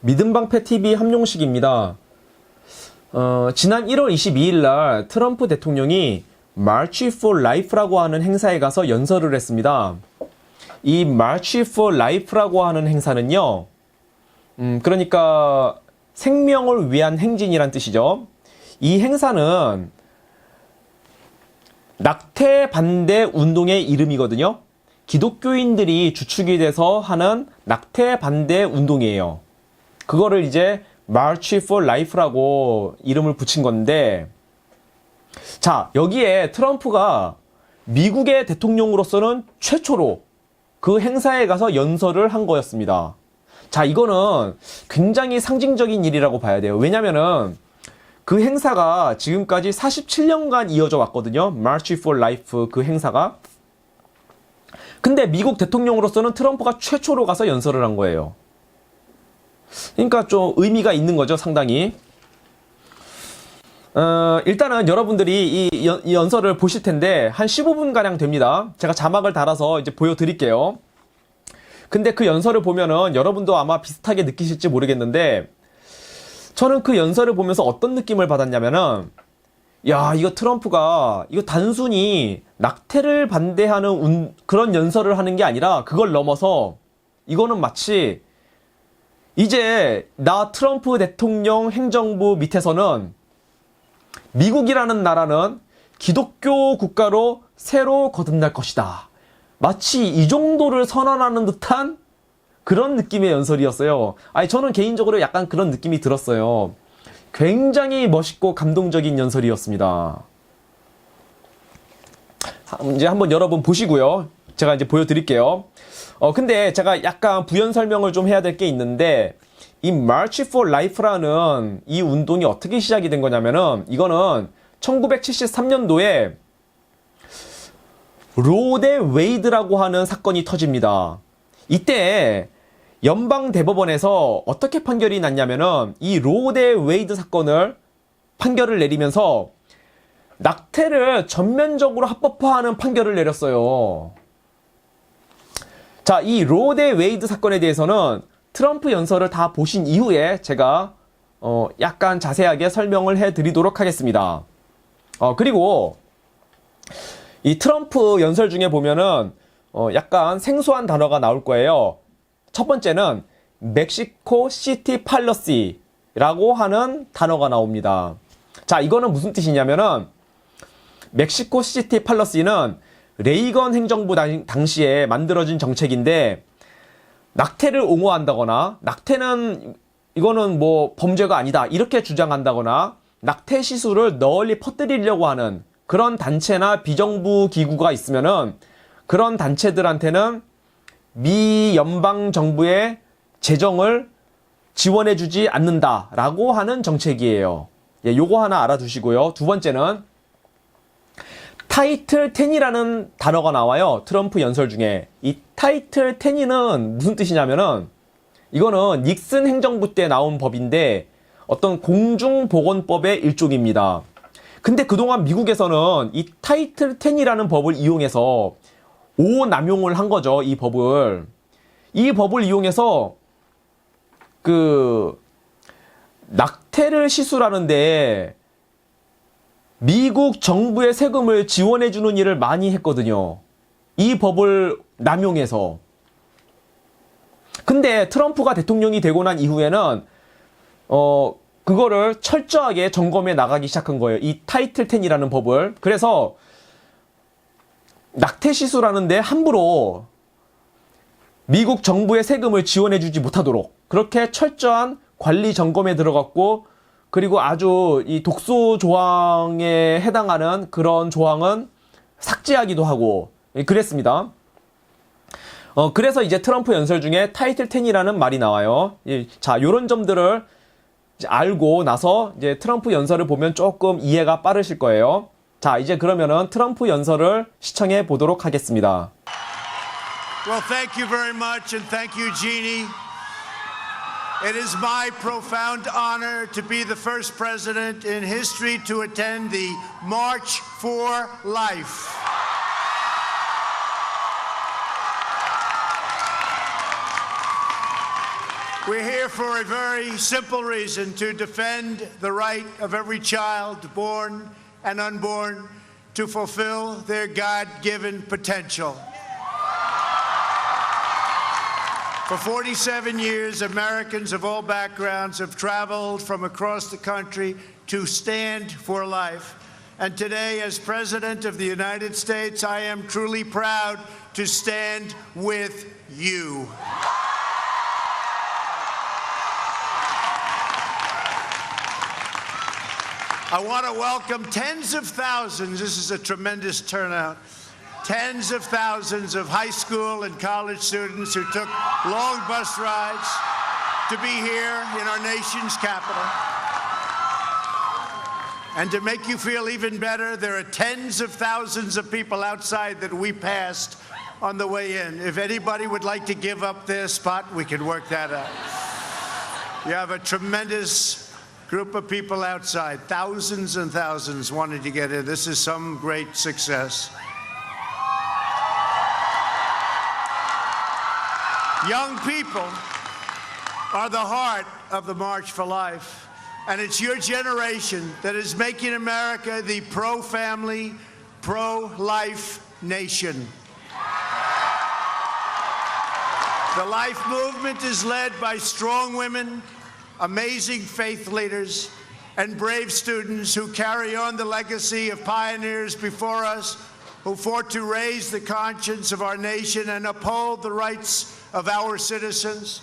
믿음방패TV 함용식입니다. 지난 1월 22일 날 트럼프 대통령이 March for Life라고 하는 행사에 가서 연설을 했습니다. 이 March for Life라고 하는 행사는요, 그러니까 생명을 위한 행진이란 뜻이죠. 이 행사는 낙태 반대 운동의 이름이거든요. 기독교인들이 주축이 돼서 하는 낙태 반대 운동이에요. 그거를 이제 March for Life라고 이름을 붙인 건데, 자, 여기에 트럼프가 미국의 대통령으로서는 최초로 그 행사에 가서 연설을 한 거였습니다. 자, 이거는 굉장히 상징적인 일이라고 봐야 돼요. 왜냐면은 그 행사가 지금까지 47년간 이어져 왔거든요. March for Life 그 행사가. 근데 미국 대통령으로서는 트럼프가 최초로 가서 연설을 한 거예요. 그러니까 좀 의미가 있는 거죠, 상당히. 일단은 여러분들이 이 연설을 보실 텐데 한 15분가량 됩니다. 제가 자막을 달아서 이제 보여드릴게요. 근데 그 연설을 보면은 여러분도 아마 비슷하게 느끼실지 모르겠는데, 저는 그 연설을 보면서 어떤 느낌을 받았냐면은, 야, 이거 트럼프가 이거 단순히 낙태를 반대하는 그런 연설을 하는 게 아니라 그걸 넘어서 이거는 마치 이제 나 트럼프 대통령 행정부 밑에서는 미국이라는 나라는 기독교 국가로 새로 거듭날 것이다. 마치 이 정도를 선언하는 듯한 그런 느낌의 연설이었어요. 아니, 저는 개인적으로 약간 그런 느낌이 들었어요. 굉장히 멋있고 감동적인 연설이었습니다. 이제 한번 여러분 보시고요. 제가 이제 보여드릴게요. 근데 제가 약간 부연 설명을 좀 해야 될 게 있는데, 이 March for Life라는 이 운동이 어떻게 시작이 된 거냐면은, 이거는 1973년도에 로 대 웨이드라고 하는 사건이 터집니다. 이때 연방 대법원에서 어떻게 판결이 났냐면은, 이 로 대 웨이드 사건을 판결을 내리면서 낙태를 전면적으로 합법화하는 판결을 내렸어요. 자, 이 로 대 웨이드 사건에 대해서는 트럼프 연설을 다 보신 이후에 제가 약간 자세하게 설명을 해드리도록 하겠습니다. 그리고 이 트럼프 연설 중에 보면은 약간 생소한 단어가 나올 거예요. 첫 번째는 멕시코 시티 팔러시라고 하는 단어가 나옵니다. 자, 이거는 무슨 뜻이냐면은, 멕시코 시티 팔러시는 레이건 행정부 당시에 만들어진 정책인데, 낙태를 옹호한다거나, 낙태는 이거는 뭐 범죄가 아니다 이렇게 주장한다거나, 낙태 시술을 널리 퍼뜨리려고 하는 그런 단체나 비정부 기구가 있으면은 그런 단체들한테는 미 연방 정부의 재정을 지원해주지 않는다라고 하는 정책이에요. 예, 요거 하나 알아두시고요. 두 번째는 타이틀 10이라는 단어가 나와요. 트럼프 연설 중에. 이 타이틀 10은 무슨 뜻이냐면은, 이거는 닉슨 행정부 때 나온 법인데 어떤 공중보건법의 일종입니다. 근데 그동안 미국에서는 이 타이틀 10이라는 법을 이용해서 오남용을 한 거죠. 이 법을 이용해서 그 낙태를 시술하는데 미국 정부의 세금을 지원해주는 일을 많이 했거든요. 이 법을 남용해서. 근데 트럼프가 대통령이 되고 난 이후에는 그거를 철저하게 점검해 나가기 시작한 거예요. 이 타이틀 10이라는 법을. 그래서 낙태 시술하는데 함부로 미국 정부의 세금을 지원해주지 못하도록 그렇게 철저한 관리 점검에 들어갔고, 그리고 아주 이 독소 조항에 해당하는 그런 조항은 삭제하기도 하고 그랬습니다. 그래서 이제 트럼프 연설 중에 타이틀 10이라는 말이 나와요. 자, 요런 점들을 이제 알고 나서 이제 트럼프 연설을 보면 조금 이해가 빠르실 거예요. 자, 이제 그러면은 트럼프 연설을 시청해 보도록 하겠습니다. Well, thank you very much, and thank you, Jeannie. It is my profound honor to be the first president in history to attend the March for Life. We're here for a very simple reason, to defend the right of every child, born and unborn, to fulfill their God-given potential. For 47 years, Americans of all backgrounds have traveled from across the country to stand for life. And today, as President of the United States, I am truly proud to stand with you. I want to welcome tens of thousands, this is a tremendous turnout, tens of thousands of high school and college students who took long bus rides to be here in our nation's capital. And to make you feel even better, there are tens of thousands of people outside that we passed on the way in. If anybody would like to give up their spot, we can work that out. You have a tremendous group of people outside, thousands and thousands wanting to get in. This is some great success. Young people are the heart of the March for Life, and it's your generation that is making America the pro-family, pro-life nation. The Life movement is led by strong women, amazing faith leaders, and brave students who carry on the legacy of pioneers before us who fought to raise the conscience of our nation and uphold the rights of our citizens.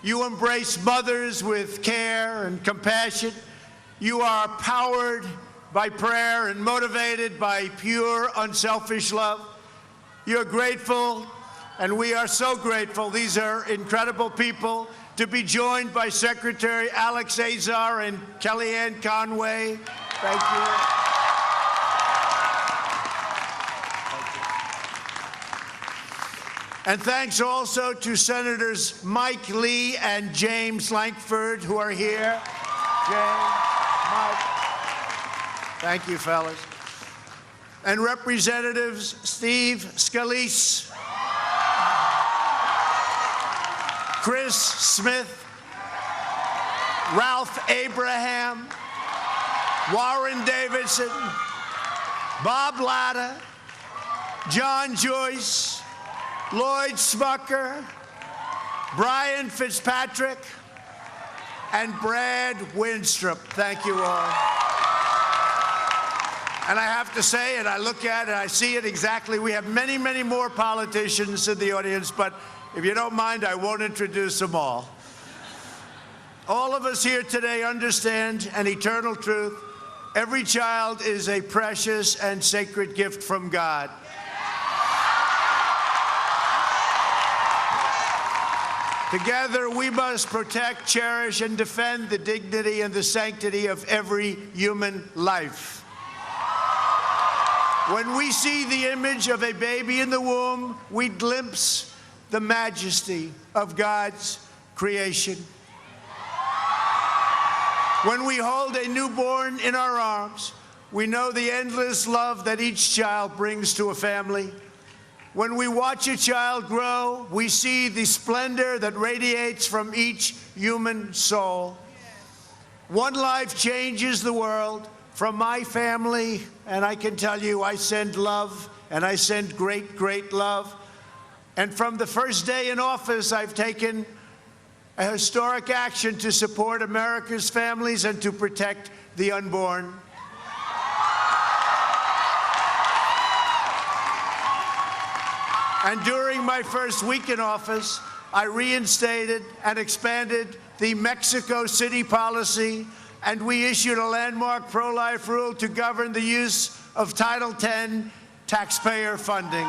You embrace mothers with care and compassion. You are powered by prayer and motivated by pure, unselfish love. You're grateful, and we are so grateful. These are incredible people, to be joined by Secretary Alex Azar and Kellyanne Conway. Thank you. And thanks also to Senators Mike Lee and James Lankford, who are here. James, Mike. Thank you, fellas. And Representatives Steve Scalise, Chris Smith, Ralph Abraham, Warren Davidson, Bob Latta, John Joyce, Lloyd Smucker, Brian Fitzpatrick, and Brad Winstrup. Thank you all. And I have to say, and I look at it, I see it exactly. We have many, many more politicians in the audience, but if you don't mind, I won't introduce them all. All of us here today understand an eternal truth. Every child is a precious and sacred gift from God. Together, we must protect, cherish, and defend the dignity and the sanctity of every human life. When we see the image of a baby in the womb, we glimpse the majesty of God's creation. When we hold a newborn in our arms, we know the endless love that each child brings to a family. When we watch a child grow, we see the splendor that radiates from each human soul. One life changes the world. From my family, and I can tell you, I send love, and I send great, great love. And from the first day in office, I've taken a historic action to support America's families and to protect the unborn. And during my first week in office, I reinstated and expanded the Mexico City policy, and we issued a landmark pro-life rule to govern the use of Title X taxpayer funding.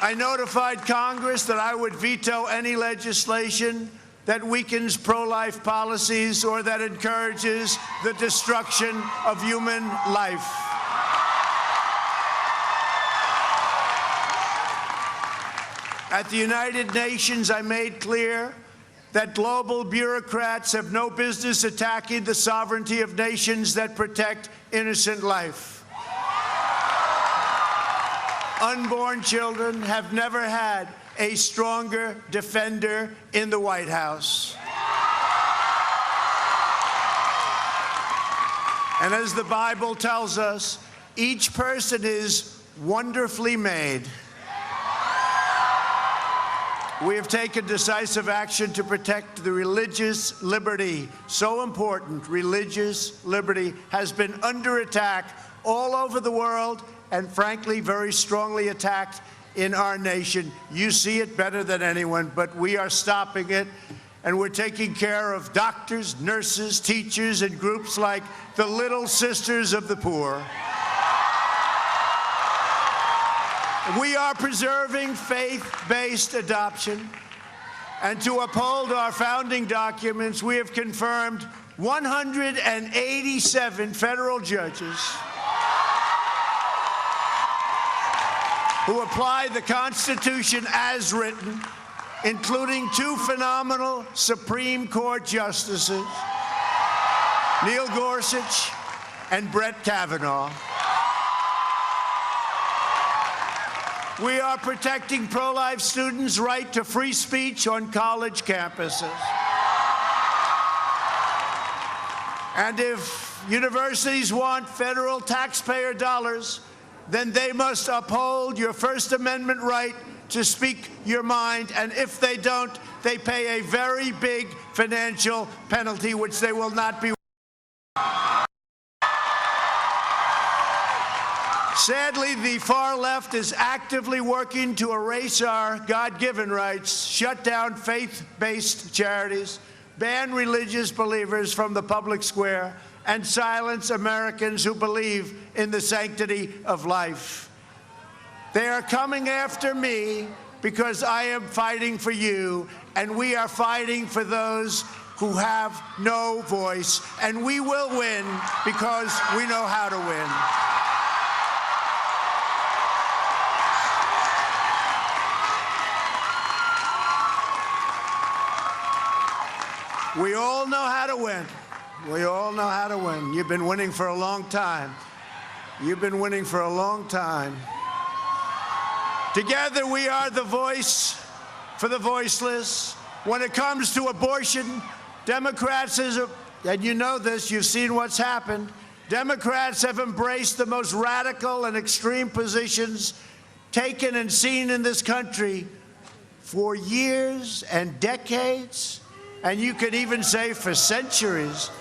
I notified Congress that I would veto any legislation that weakens pro-life policies or that encourages the destruction of human life. At the United Nations, I made clear that global bureaucrats have no business attacking the sovereignty of nations that protect innocent life. Unborn children have never had a stronger defender in the White House. And as the Bible tells us, each person is wonderfully made. We have taken decisive action to protect the religious liberty. So important, religious liberty has been under attack all over the world and, frankly, very strongly attacked in our nation. You see it better than anyone, but we are stopping it. And we're taking care of doctors, nurses, teachers, and groups like the Little Sisters of the Poor. We are preserving faith-based adoption. And to uphold our founding documents, we have confirmed 187 federal judges who apply the Constitution as written, including 2 phenomenal Supreme Court justices, Neil Gorsuch and Brett Kavanaugh. We are protecting pro-life students' right to free speech on college campuses. And if universities want federal taxpayer dollars, then they must uphold your First Amendment right to speak your mind, and if they don't, they pay a very big financial penalty, which they will not be. Sadly, the far left is actively working to erase our God-given rights, shut down faith-based charities, ban religious believers from the public square, and silence Americans who believe in the sanctity of life. They are coming after me because I am fighting for you, and we are fighting for those who have no voice, and we will win because we know how to win. We all know how to win. We all know how to win. You've been winning for a long time. You've been winning for a long time. Together, we are the voice for the voiceless. When it comes to abortion, Democrats, and you know this, you've seen what's happened, Democrats have embraced the most radical and extreme positions taken and seen in this country for years and decades, and you could even say for centuries.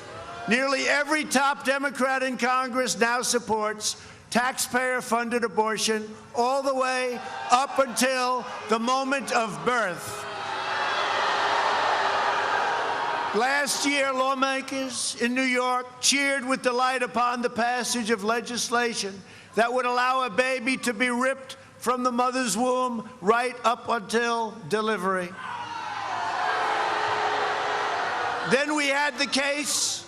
Nearly every top Democrat in Congress now supports taxpayer-funded abortion all the way up until the moment of birth. Last year, lawmakers in New York cheered with delight upon the passage of legislation that would allow a baby to be ripped from the mother's womb right up until delivery. Then we had the case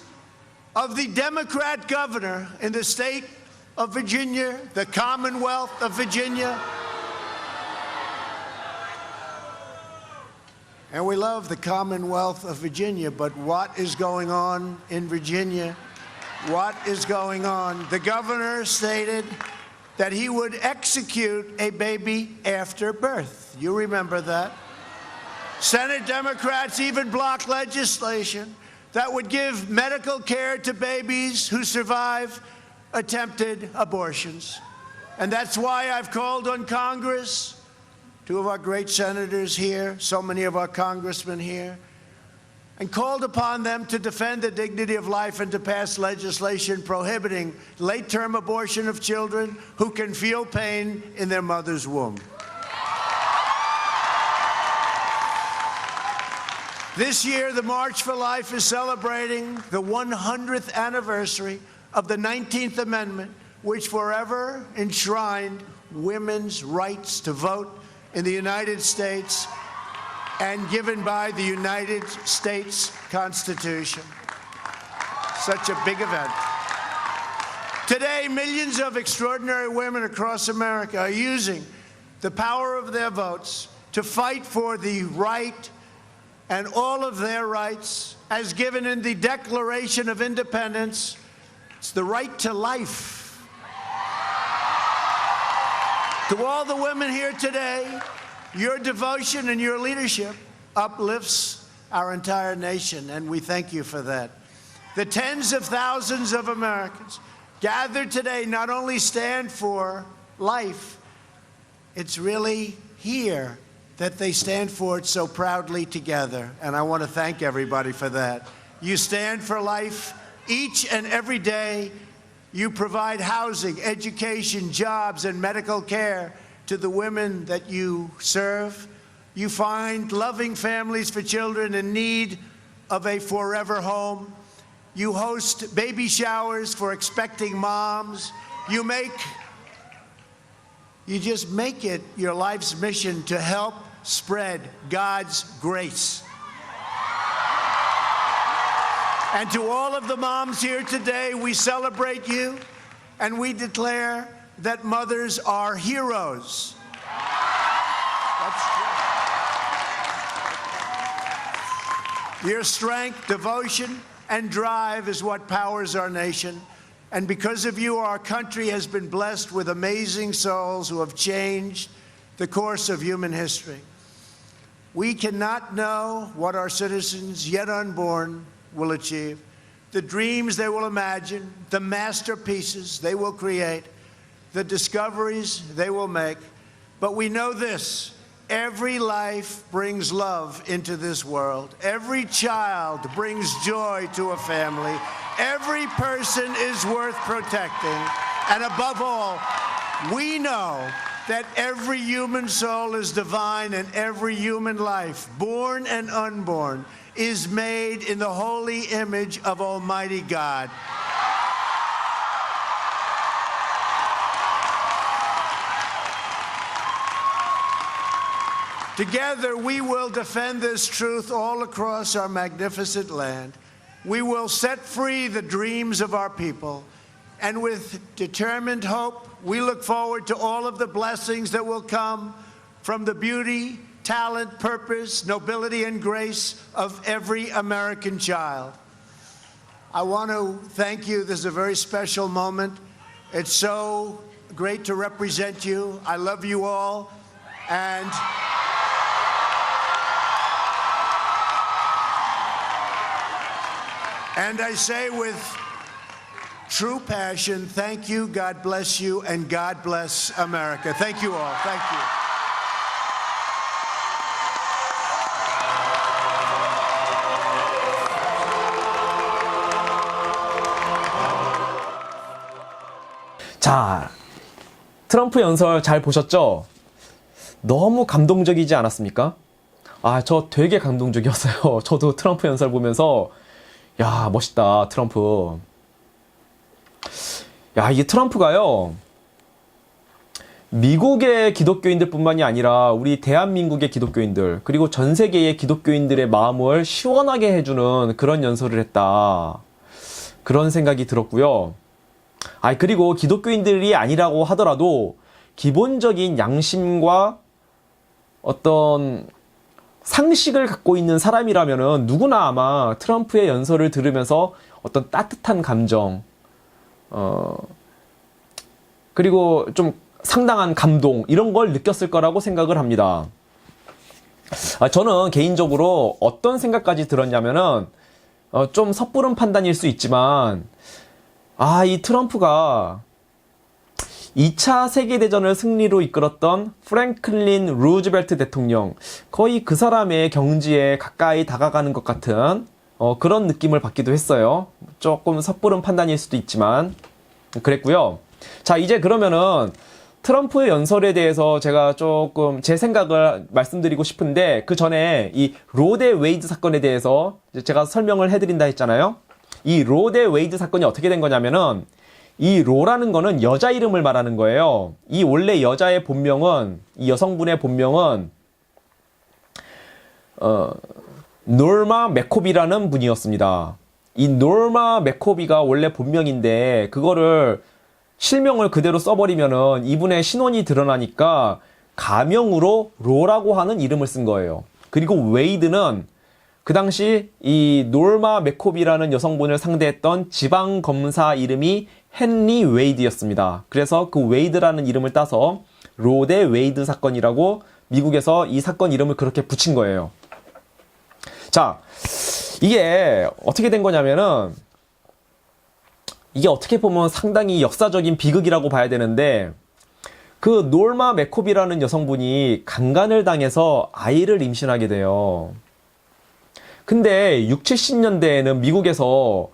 of the Democrat governor in the state of Virginia, the Commonwealth of Virginia. And we love the Commonwealth of Virginia, but what is going on in Virginia? What is going on? The governor stated that he would execute a baby after birth. You remember that? Senate Democrats even blocked legislation that would give medical care to babies who survive attempted abortions. And that's why I've called on Congress, 2 of our great senators here, so many of our congressmen here, and called upon them to defend the dignity of life and to pass legislation prohibiting late-term abortion of children who can feel pain in their mother's womb. This year, the March for Life is celebrating the 100th anniversary of the 19th Amendment, which forever enshrined women's rights to vote in the United States and given by the United States Constitution. Such a big event. Today, millions of extraordinary women across America are using the power of their votes to fight for the right and all of their rights as given in the Declaration of Independence. It's the right to life. To all the women here today, Your devotion and your leadership uplifts our entire nation, and we thank you for that. The tens of thousands of Americans gathered today not only stand for life, it's really here that they stand for it so proudly together, and I want to thank everybody for that. You stand for life each and every day. You provide housing, education, jobs, and medical care to the women that you serve. You find loving families for children in need of a forever home. You host baby showers for expecting moms. You just make it your life's mission to help spread God's grace. And to all of the moms here today, we celebrate you and we declare that mothers are heroes. That's true. Your strength, devotion, and drive is what powers our nation. And because of you, our country has been blessed with amazing souls who have changed the course of human history. We cannot know what our citizens, yet unborn, will achieve, the dreams they will imagine, the masterpieces they will create, the discoveries they will make. But we know this: every life brings love into this world. Every child brings joy to a family. Every person is worth protecting. And above all, we know that every human soul is divine, and every human life, born and unborn, is made in the holy image of Almighty God. Together, we will defend this truth all across our magnificent land. We will set free the dreams of our people. And with determined hope, we look forward to all of the blessings that will come from the beauty, talent, purpose, nobility, and grace of every American child. I want to thank you. This is a very special moment. It's so great to represent you. I love you all. And I say with true passion, thank you, God bless you, and God bless America. Thank you all. Thank you. 자, 트럼프 연설 잘 보셨죠? 너무 감동적이지 않았습니까? 아, 저 되게 감동적이었어요. 저도 트럼프 연설 보면서 야, 멋있다, 트럼프. 야, 이게 트럼프가요, 미국의 기독교인들뿐만이 아니라 우리 대한민국의 기독교인들, 그리고 전 세계의 기독교인들의 마음을 시원하게 해주는 그런 연설을 했다. 그런 생각이 들었고요. 아, 그리고 기독교인들이 아니라고 하더라도 기본적인 양심과 어떤 상식을 갖고 있는 사람이라면은 누구나 아마 트럼프의 연설을 들으면서 어떤 따뜻한 감정, 그리고 좀 상당한 감동, 이런 걸 느꼈을 거라고 생각을 합니다. 저는 개인적으로 어떤 생각까지 들었냐면은, 좀 섣부른 판단일 수 있지만, 이 트럼프가 2차 세계대전을 승리로 이끌었던 프랭클린 루즈벨트 대통령, 거의 그 사람의 경지에 가까이 다가가는 것 같은 그런 느낌을 받기도 했어요. 조금 섣부른 판단일 수도 있지만 그랬고요. 자, 이제 그러면은 트럼프의 연설에 대해서 제가 조금 제 생각을 말씀드리고 싶은데, 그 전에 이 로데 웨이드 사건에 대해서 제가 설명을 해드린다 했잖아요. 이 로데 웨이드 사건이 어떻게 된 거냐면은, 이 로라는 거는 여자 이름을 말하는 거예요. 이 원래 여자의 본명은, 이 여성분의 본명은 노르마 맥코비라는 분이었습니다. 이 노르마 맥코비가 원래 본명인데 그거를 실명을 그대로 써버리면은 이분의 신원이 드러나니까 가명으로 로라고 하는 이름을 쓴 거예요. 그리고 웨이드는 그 당시 이 노르마 맥코비라는 여성분을 상대했던 지방검사 이름이 헨리 웨이드였습니다. 그래서 그 웨이드라는 이름을 따서 로데 웨이드 사건이라고 미국에서 이 사건 이름을 그렇게 붙인 거예요. 자, 이게 어떻게 된 거냐면은, 이게 어떻게 보면 상당히 역사적인 비극이라고 봐야 되는데, 그 놀마 맥코비라는 여성분이 강간을 당해서 아이를 임신하게 돼요. 근데 6, 70년대에는 미국에서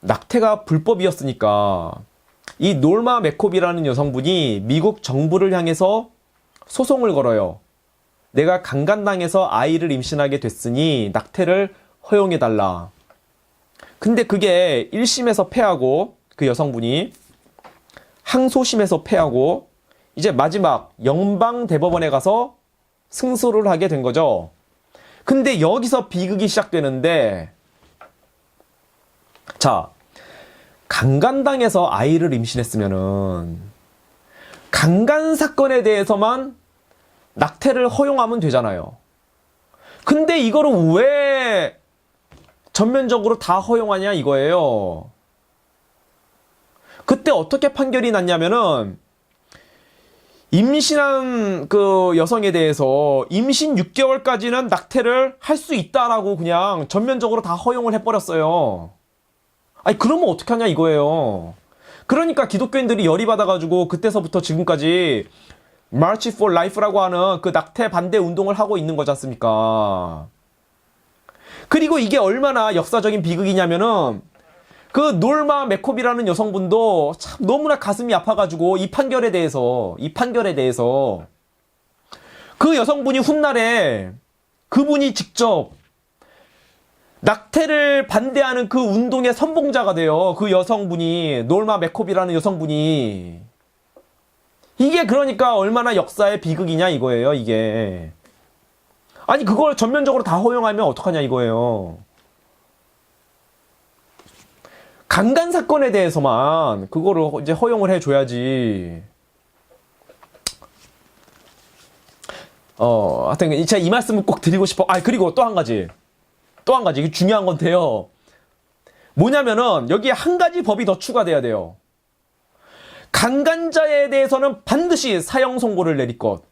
낙태가 불법이었으니까 이 놀마 맥코비라는 여성분이 미국 정부를 향해서 소송을 걸어요. 내가 강간당해서 아이를 임신하게 됐으니 낙태를 허용해달라. 근데 그게 1심에서 패하고, 그 여성분이 항소심에서 패하고 이제 마지막 연방대법원에 가서 승소를 하게 된 거죠. 근데 여기서 비극이 시작되는데, 자, 강간당해서 아이를 임신했으면은 강간 사건에 대해서만 낙태를 허용하면 되잖아요. 근데 이거를 왜 전면적으로 다 허용하냐 이거예요. 그때 어떻게 판결이 났냐면은, 임신한 그 여성에 대해서 임신 6개월까지는 낙태를 할 수 있다라고 그냥 전면적으로 다 허용을 해버렸어요. 아니, 그러면 어떻게 하냐 이거예요. 그러니까 기독교인들이 열이 받아가지고 그때서부터 지금까지 March for Life라고 하는 그 낙태 반대 운동을 하고 있는 거지 않습니까? 그리고 이게 얼마나 역사적인 비극이냐면은, 그 놀마 맥코비라는 여성분도 참 너무나 가슴이 아파가지고 이 판결에 대해서 그 여성분이 훗날에 그분이 직접 낙태를 반대하는 그 운동의 선봉자가 돼요. 그 여성분이, 놀마 맥코비라는 여성분이. 이게 그러니까 얼마나 역사의 비극이냐 이거예요, 이게. 아니, 그걸 전면적으로 다 허용하면 어떡하냐 이거예요. 강간 사건에 대해서만 그거를 이제 허용을 해줘야지. 하여튼 제가 이 말씀을 꼭 드리고 싶어. 그리고 또 한 가지, 이게 중요한 건데요. 뭐냐면은 여기에 한 가지 법이 더 추가돼야 돼요. 강간자에 대해서는 반드시 사형 선고를 내릴 것.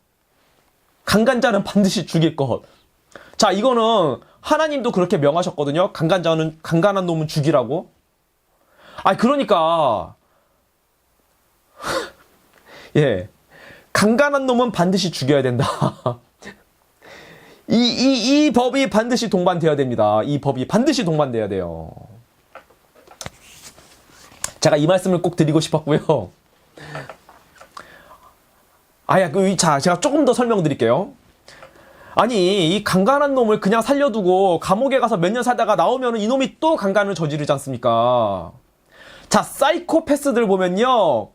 강간자는 반드시 죽일 것. 자, 이거는 하나님도 그렇게 명하셨거든요. 강간한 놈은 죽이라고. 그러니까 예, 강간한 놈은 반드시 죽여야 된다. 이 법이 반드시 동반돼야 됩니다. 이 법이 반드시 동반돼야 돼요. 제가 이 말씀을 꼭 드리고 싶었고요. 자, 제가 조금 더 설명드릴게요. 아니, 이 강간한 놈을 그냥 살려두고 감옥에 가서 몇 년 살다가 나오면 이놈이 또 강간을 저지르지 않습니까? 자, 사이코패스들 보면요,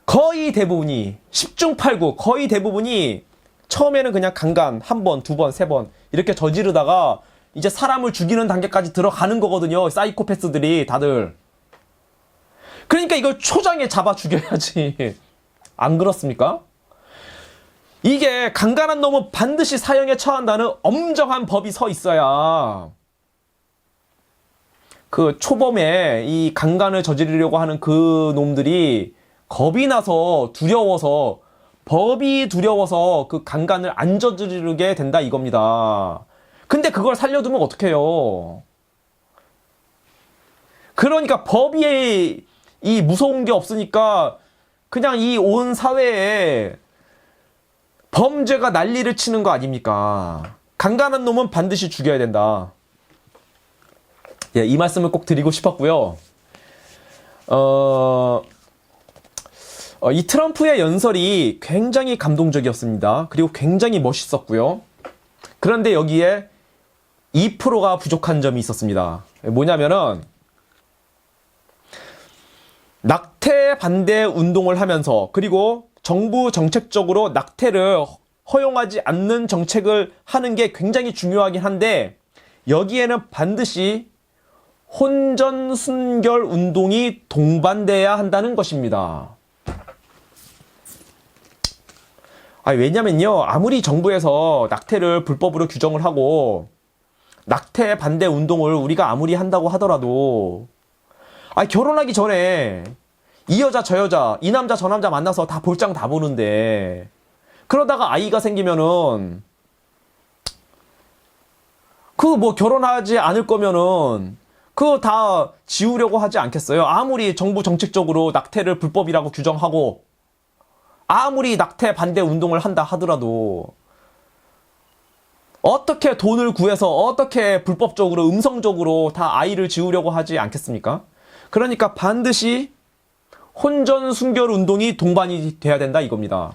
거의 대부분이 10중 8구 거의 대부분이 처음에는 그냥 강간 한 번, 두 번, 세 번 이렇게 저지르다가 이제 사람을 죽이는 단계까지 들어가는 거거든요. 사이코패스들이 다들. 그러니까 이걸 초장에 잡아 죽여야지. 안 그렇습니까? 이게 강간한 놈은 반드시 사형에 처한다는 엄정한 법이 서 있어야 그 초범에 이 강간을 저지르려고 하는 그 놈들이 겁이 나서 법이 두려워서 그 강간을 안 저지르게 된다 이겁니다. 근데 그걸 살려두면 어떡해요? 그러니까 법이 이 무서운 게 없으니까 그냥 이 온 사회에 범죄가 난리를 치는 거 아닙니까? 강간한 놈은 반드시 죽여야 된다. 예, 이 말씀을 꼭 드리고 싶었고요. 이 트럼프의 연설이 굉장히 감동적이었습니다. 그리고 굉장히 멋있었고요. 그런데 여기에 2%가 부족한 점이 있었습니다. 뭐냐면은 낙태 반대 운동을 하면서, 그리고 정부 정책적으로 낙태를 허용하지 않는 정책을 하는 게 굉장히 중요하긴 한데, 여기에는 반드시 혼전순결 운동이 동반돼야 한다는 것입니다. 왜냐면요, 아무리 정부에서 낙태를 불법으로 규정을 하고 낙태 반대 운동을 우리가 아무리 한다고 하더라도 결혼하기 전에 이 여자 저 여자, 이 남자 저 남자 만나서 다 볼장 다 보는데, 그러다가 아이가 생기면은 그 뭐 결혼하지 않을 거면은 그거 다 지우려고 하지 않겠어요? 아무리 정부 정책적으로 낙태를 불법이라고 규정하고 아무리 낙태 반대 운동을 한다 하더라도 어떻게 돈을 구해서 어떻게 불법적으로 음성적으로 다 아이를 지우려고 하지 않겠습니까? 그러니까 반드시 혼전 순결 운동이 동반이 돼야 된다 이겁니다.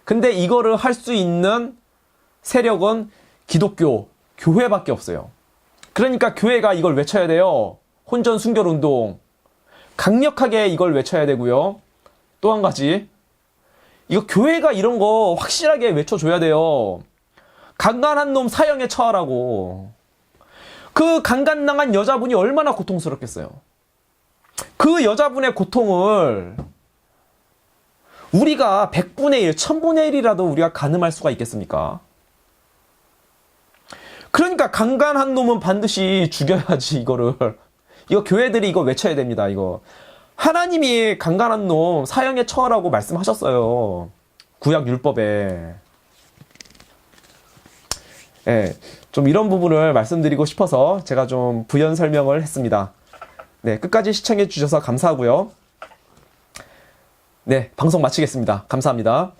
근데 이거를 할 수 있는 세력은 기독교, 교회밖에 없어요. 그러니까 교회가 이걸 외쳐야 돼요. 혼전 순결 운동. 강력하게 이걸 외쳐야 되고요. 또 한 가지. 이거 교회가 이런 거 확실하게 외쳐줘야 돼요. 강간한 놈 사형에 처하라고. 그 강간당한 여자분이 얼마나 고통스럽겠어요. 그 여자분의 고통을 우리가 100분의 1, 1000분의 1이라도 우리가 가늠할 수가 있겠습니까? 그러니까 강간한 놈은 반드시 죽여야지 이거를. 이거 교회들이 이거 외쳐야 됩니다. 이거. 하나님이 강간한 놈 사형에 처하라고 말씀하셨어요. 구약 율법에. 예, 좀 이런 부분을 말씀드리고 싶어서 제가 좀 부연 설명을 했습니다. 네, 끝까지 시청해 주셔서 감사하고요. 네, 방송 마치겠습니다. 감사합니다.